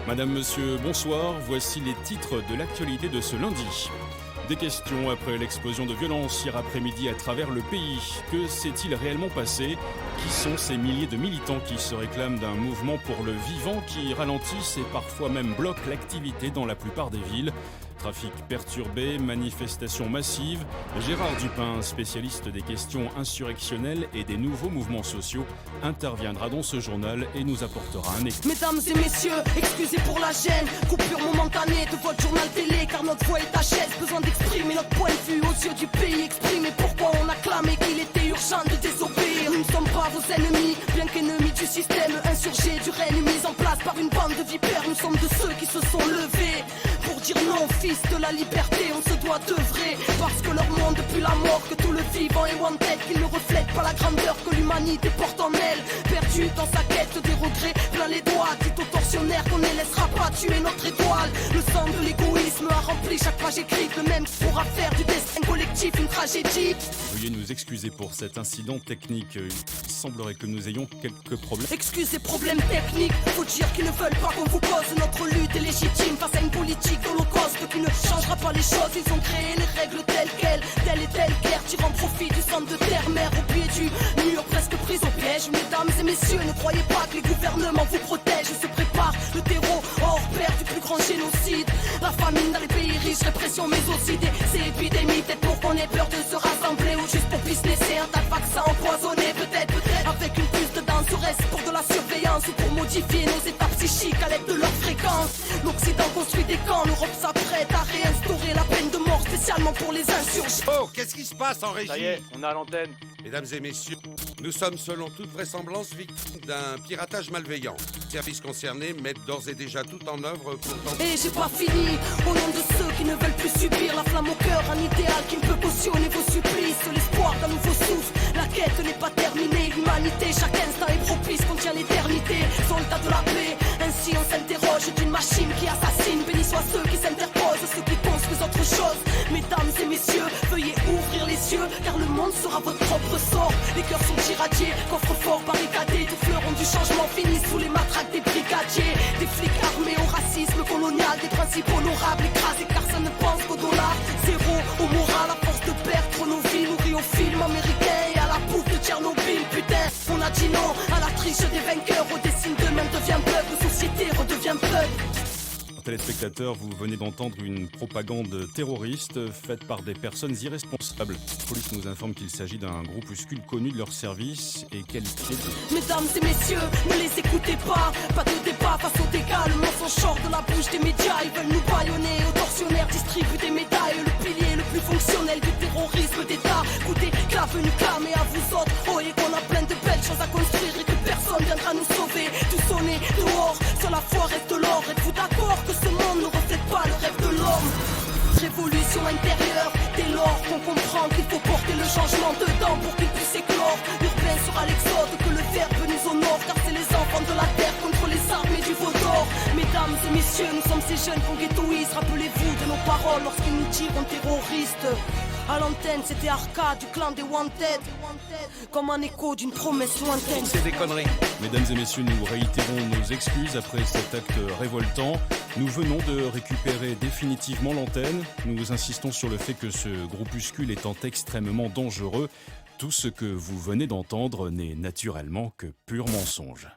Madame, monsieur, bonsoir. Voici les titres de l'actualité de ce lundi. Des questions après l'explosion de violence hier après-midi à travers le pays. Que s'est-il réellement passé? Qui sont ces milliers de militants qui se réclament d'un mouvement pour le vivant qui ralentissent et parfois même bloquent l'activité dans la plupart des villes? Trafic perturbé, manifestations massives. Gérard Dupin, spécialiste des questions insurrectionnelles et des nouveaux mouvements sociaux, interviendra dans ce journal et nous apportera un éclairage. Mesdames et messieurs, excusez pour la gêne, coupure momentanée de votre journal télé, car notre voix est HS, besoin d'exprimer notre point de vue aux yeux du pays, exprimer pourquoi on a clamé qu'il était urgent de désobéir. Nous ne sommes pas vos ennemis, bien qu'ennemis du système insurgé, du règne mis en place par une bande de vipères. Nous sommes de ceux qui se sont levés pour dire non, fils de la liberté, on se doit d'œuvrer, parce que leur monde depuis la mort, que tout le vivant est wanted, qu'ils ne reflètent pas la grandeur que l'humanité porte en elle, perdu dans sa quête des regrets, plein les doigts, dit aux tortionnaires qu'on ne laissera pas tuer notre étoile. Le sang de l'égoïsme a rempli chaque page écrite, le même pourra faire du destin collectif une tragédie. Veuillez nous excuser pour cet incident technique. Il semblerait que nous ayons quelques problèmes. Excusez, problèmes techniques, faut dire qu'ils ne veulent pas qu'on vous cause. Notre lutte est légitime face à une politique d'holocauste qui ne changera pas les choses. Ils ont créé les règles telles quelles, telle et telle guerre, tirant profit du sang de terre-mère au pied du mur, presque prise au piège. Mesdames et messieurs, ne croyez pas que les gouvernements vous protègent. Se prépare le terreau hors pair du plus grand génocide. La famine dans les pays riches, répression mais aussi des épidémies. Peut-être pour qu'on ait peur de se rassembler ou juste pour businesser un tas de vaccins empoisonnés. Peut-être avec une puce dedans, serait-ce pour de la surveillance ou pour modifier nos états psychiques à l'aide de leur fréquence. L'Occident construit des camps, l'Europe s'apprête à réinstaurer la peine de mort spécialement pour les insurgés. Oh, qu'est-ce qui se passe en régie? Ça y est, on a l'antenne. Mesdames et messieurs, nous sommes selon toute vraisemblance victimes d'un piratage malveillant. Les services concernés mettent d'ores et déjà tout en œuvre pour tenter... Et j'ai pas fini, au nom de ceux qui ne veulent plus subir la flamme au cœur, un idéal qui ne peut cautionner vos supplices, l'espoir d'un nouveau souffle. La quête n'est pas terminée, l'humanité, chaque instant est propice, contient l'éternité. Soldats de la paix, ainsi on s'interroge d'une machine qui assassine. Bénis soient ceux qui s'interposent, ceux qui construisent autre chose. Mesdames et messieurs, veuillez ouvrir les yeux, car le monde sera votre propre sort. Les cœurs sont irradiés, coffres forts barricadés, tous fleurons du changement finissent sous les matraques des brigadiers. Des flics armés au racisme colonial, des principes honorables écrasés car ça ne pense qu'au dollar. Zéro au moral, à force de perdre nos vies, nourris au film américain et à la bouffe de Tchernobyl. Putain, on a dit non à la triche des vainqueurs, au dessin demain devient peuple, société redevient peuple. Téléspectateurs, vous venez d'entendre une propagande terroriste faite par des personnes irresponsables. La police nous informe qu'il s'agit d'un groupuscule connu de leur service et qualifié de... Mesdames et messieurs, ne les écoutez pas. Pas de débat face aux dégâts. Le mensonge sort de la bouche des médias. Ils veulent nous bâillonner. Aux tortionnaires distribuent des médailles. Le pilier le plus fonctionnel du terrorisme d'État. Écoutez, clave nous clamer à vous autres. Oh, et qu'on a plein de belles choses à construire et que personne viendra nous sauver. Tout sonner dehors, sur la foi reste l'or. Êtes-vous d'accord que ce monde ne reflète pas le rêve de l'homme? Révolution intérieure, dès lors qu'on comprend qu'il faut porter le changement dedans pour qu'il puisse éclore. L'urbain sera l'exode, que le verbe nous honore, car c'est les enfants de la terre contre les armées du veau d'or. Mesdames et messieurs, nous sommes ces jeunes qu'on ghettoise. Rappelez-vous de nos paroles lorsqu'ils nous tirent terroristes. À l'antenne, c'était Arca du clan des Wanted, comme un écho d'une promesse lointaine. C'est des conneries. Mesdames et messieurs, nous réitérons nos excuses après cet acte révoltant. Nous venons de récupérer définitivement l'antenne. Nous insistons sur le fait que ce groupuscule étant extrêmement dangereux, tout ce que vous venez d'entendre n'est naturellement que pur mensonge.